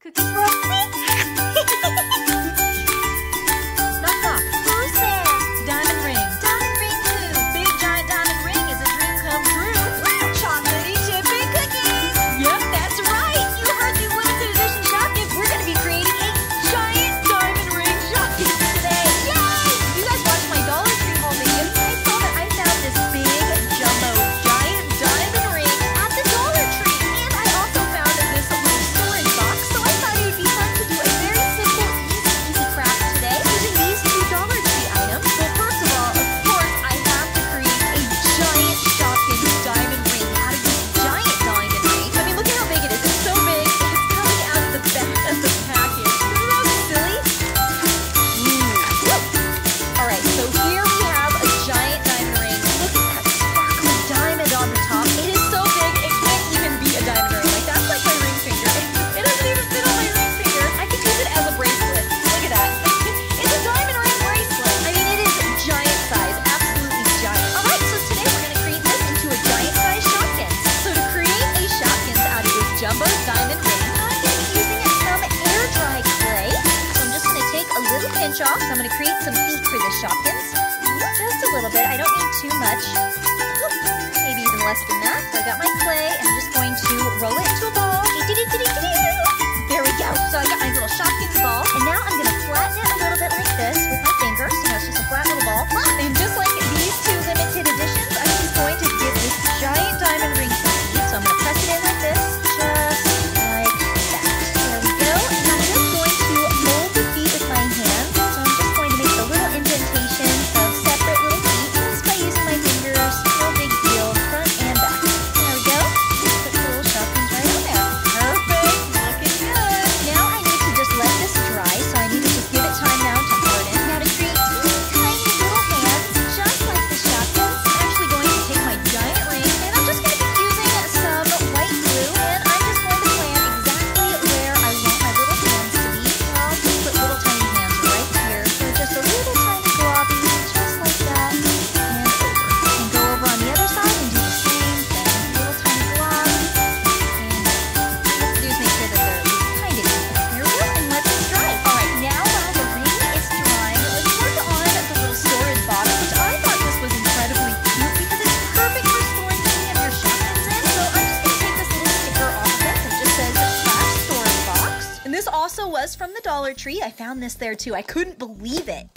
Cookies Roxy? Knock knock. Who's there? Diamond ring. Diamond ring who? Big giant diamond ring is a dream come true. Chocolatey chip and cookies. Yep, that's right. You heard the limited edition Shopkins. We're gonna be creating a giant diamond ring Shopkins today. Yay! You guys watched my Dollar Tree haul video. I saw that I found this big jumbo giant diamond ring at the Dollar Tree, and I also found this little storage box. So I thought it would be fun to do a very simple, easy craft today using these two Dollar Tree items. So first of all, of course, I have to create a giant Shopkins diamond ring out of this giant diamond ring. I mean, look at how big it is. It's so big, and it's coming out of the back of the package. Isn't that silly? Alright, so here we have a giant diamond ring. Look at that sparkly diamond on the top. It is so big, it can't even be a diamond ring. Like, that's like my ring finger. It doesn't even fit on my ring finger. I could use it as a bracelet. Look at that. It's a diamond ring bracelet. I mean, it is giant size. Absolutely giant. Alright, so today we're going to create this into a giant size Shopkins. So to create a Shopkins out of this jumbo diamond ring, I'm going to be using some air dry clay. So I'm just going to take a little pinch off. So I'm going to create some feet for this Shopkins. Just a little bit. I don't need too much. Maybe even less than that. So I got my clay, and I'm just going to roll it into a ball. There we go. So I got my little Shopkins ball, and now I'm going to flatten it a little bit like this with my fingers. So it's just a flat little ball. And just like these two limited editions, I'm just going to give this giant diamond ring some feet. So I'm going to press it in like this, just like that. There we go. And I'm just going to mold the feet with my hands. So I'm just going to make a little indentation of separate little feet just by using my fingers. No big deal. Front and back. There we go. Just put the little Shopkins right on there. Perfect. Looking good. Now I need to just let this dry. So I need to just give it time now to harden. Now to create teeny tiny little hands, just like the Shopkins, I'm actually going to take my giant ring, and I'm just going to be using some white glue, and I'm just going to plan exactly where I want my little hands to be. So I'll just put little tiny hands right here. So just a little tiny globby, just like that, and over. And go over on the other side and do the same thing. Little tiny globs, and what to do is make sure that they're at least kind of even. There we go, and let this dry. Alright, now while the ring is drying, let's work on the little storage box, which I thought this was incredibly cute because it's perfect for storing any of your Shopkins in. So I'm just going to take this little sticker off of it that just says Flash Storage Box. And this also was from the Dollar Tree. I found this there too. I couldn't believe it.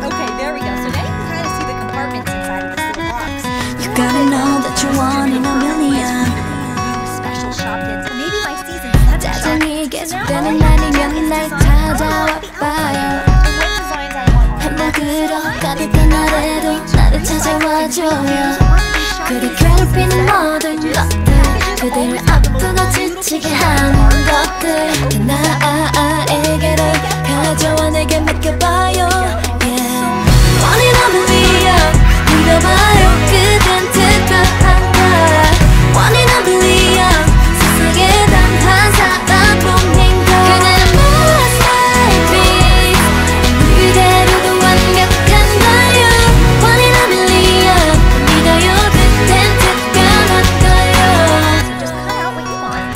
Okay, there we go. So now you can kind of see the compartments inside of this little box. You gotta know that you're one in a million. Special Shopkins. Or maybe my season 7 짜증이 Shopkins. 계속되는 날이면 날 찾아와봐요. 행복으로 가득한 날에도 나를 찾아와줘요. 그리 괴롭히는 모든 것들, 그들을 아프고 지치게 하는 것들 다 나에게로 가져와 내게 맡겨봐요. Yeah. 원인 없는 위협 믿어봐요. 그댄 특별한가. 원인 없는 위협 세상에 단 한 사람뿐인 걸. 그는 masterpiece 그대로도 완벽한 걸요. 원인 없는 위협 믿어요. 그댄 특별한 걸요. Just cut out what you want.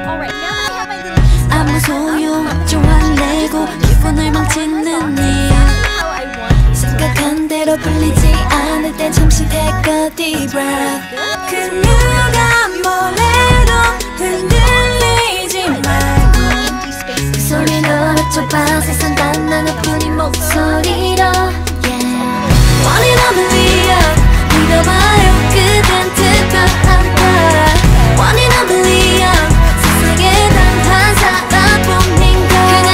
Alright, now that I have my little piece of 아무 소용없죠. 화내고 기분을 망치는 일. how I want it. 생각한 대로 풀리지 않을 땐 잠시 take a deep breath. 그 누가 뭐래도 흔들리지 말고 Empty space. 그 소리 넓혀봐 세상 단 하나뿐인 목소리로. Yeah. 원인 없는 위협 믿어봐요. 그댄 특별한가. 원인 없는 위협 세상에 단 한 사람뿐인 걸. 그는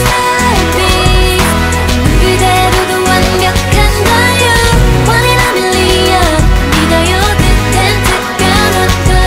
masterpiece 그대로도 완벽한 걸요. 원인 없는 위협 믿어요. 그댄 특별한 걸.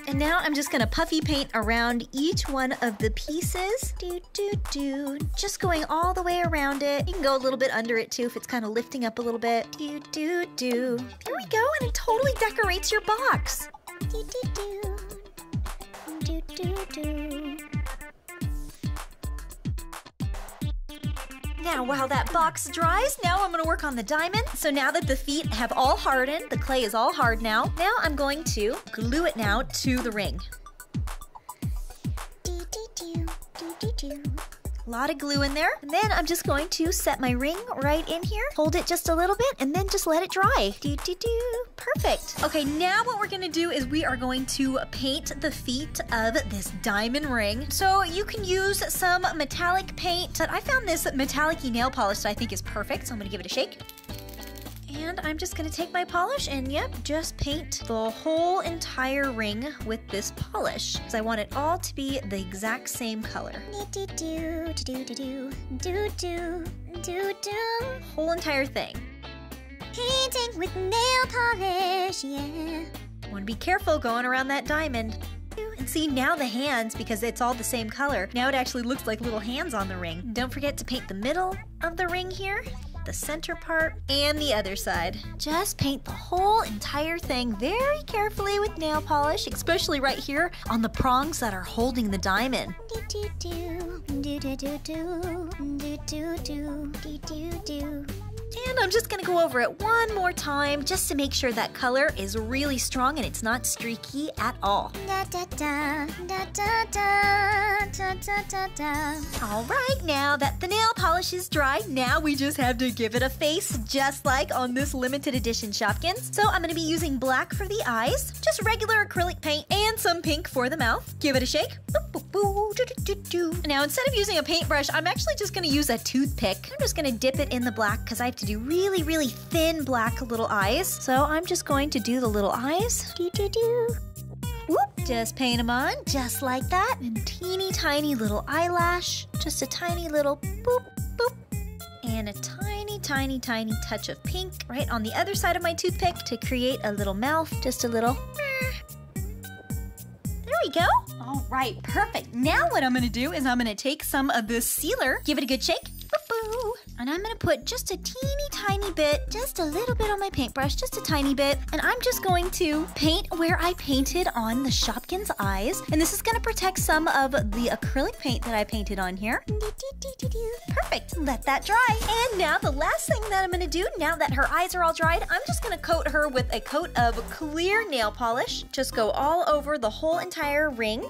And now I'm just gonna puffy paint around each one of the pieces. Just going all the way around it. You can go a little bit under it too if it's kind of lifting up a little bit. There we go, and it totally decorates your box. Now, while that box dries, now I'm going to work on the diamond. So now that the feet have all hardened, the clay is all hard now. Now I'm going to glue it now to the ring. A lot of glue in there. And then I'm just going to set my ring right in here. Hold it just a little bit and then just let it dry. Perfect. Okay, now what we're gonna do is we are going to paint the feet of this diamond ring. So you can use some metallic paint, but I found this metallic-y nail polish that I think is perfect, so I'm gonna give it a shake. And I'm just gonna take my polish and yep, just paint the whole entire ring with this polish. Because I want it all to be the exact same color. Whole entire thing. Painting with nail polish, yeah. Want to be careful going around that diamond. And see, now the hands, because it's all the same color, now it actually looks like little hands on the ring. Don't forget to paint the middle of the ring here, the center part, and the other side. Just paint the whole entire thing very carefully with nail polish, especially right here on the prongs that are holding the diamond. And I'm just gonna go over it one more time just to make sure that color is really strong and it's not streaky at all. Alright, now that the nail polish is dry, now we just have to give it a face just like on this limited edition Shopkins. So I'm gonna be using black for the eyes, just regular acrylic paint, and some pink for the mouth. Give it a shake. Now instead of using a paintbrush, I'm actually just gonna use a toothpick. I'm just gonna dip it in the black because I have to do really, really thin black little eyes. So I'm just going to do the little eyes. Whoop, just paint them on, just like that. And teeny tiny little eyelash. Just a tiny little boop, boop. And a tiny, tiny, tiny touch of pink right on the other side of my toothpick to create a little mouth. Just a little. There we go. All right, perfect. Now what I'm gonna do is I'm gonna take some of this sealer, give it a good shake. And I'm gonna put just a teeny tiny bit, just a little bit on my paintbrush, just a tiny bit. And I'm just going to paint where I painted on the Shopkins eyes. And this is gonna protect some of the acrylic paint that I painted on here. Perfect, let that dry. And now the last thing that I'm gonna do, now that her eyes are all dried, I'm just gonna coat her with a coat of clear nail polish. Just go all over the whole entire ring.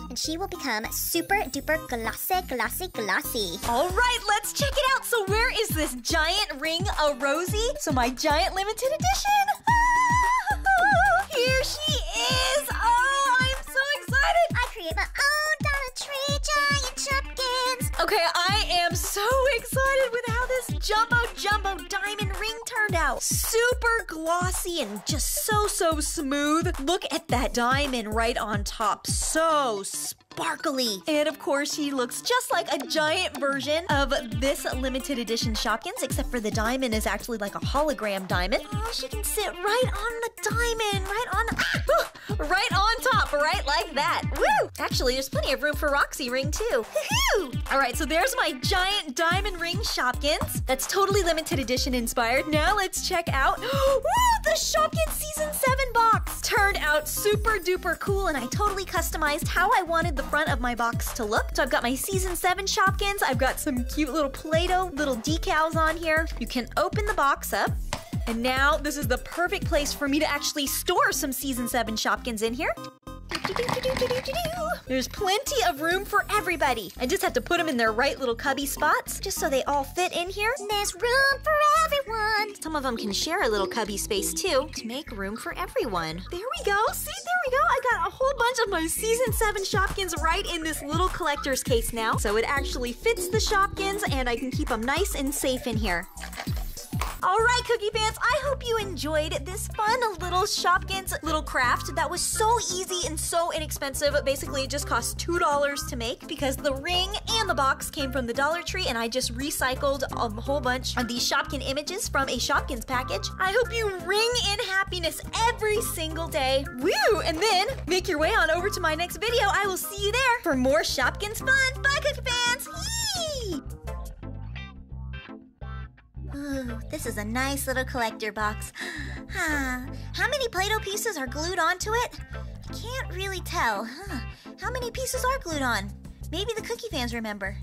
And she will become super duper glossy. All right, let's check it out. So where is this giant ring of Rosie? So my giant limited edition. Ah, here she is. Oh, I'm so excited. I create my own Dollar Tree giant Shopkins. Okay, I am so excited with how this jumbo diamond ring turned out. Super glossy and just so smooth. Look at that diamond right on top. So sparkly. And of course, she looks just like a giant version of this limited edition Shopkins, except for the diamond is actually like a hologram diamond. Oh, she can sit right on the diamond, right on top, right like that. Woo! Actually, there's plenty of room for Roxy ring too. All right, so there's my giant diamond ring Shopkins. That's totally limited edition inspired. Now let's check out the Shopkins Season 7 box. Turned out super duper cool, and I totally customized how I wanted the front of my box to look. So I've got my Season 7 Shopkins. I've got some cute little Play-Doh little decals on here. You can open the box up. And now this is the perfect place for me to actually store some Season 7 Shopkins in here. There's plenty of room for everybody. I just have to put them in their right little cubby spots, just so they all fit in here. There's room for everyone. Some of them can share a little cubby space too, to make room for everyone. There we go. See, there we go. I got a whole bunch of my Season 7 Shopkins right in this little collector's case now. So it actually fits the Shopkins, and I can keep them nice and safe in here. Alright, Cookie Fans, I hope you enjoyed this fun little Shopkins little craft that was so easy and so inexpensive. Basically, it just cost $2 to make because the ring and the box came from the Dollar Tree, and I just recycled a whole bunch of these Shopkin images from a Shopkins package. I hope you ring in happiness every single day. Woo! And then make your way on over to my next video. I will see you there for more Shopkins fun. Bye, Cookie Fans! Yee! Ooh, this is a nice little collector box. How many Play-Doh pieces are glued onto it? I can't really tell. How many pieces are glued on? Maybe the Cookie Fans remember.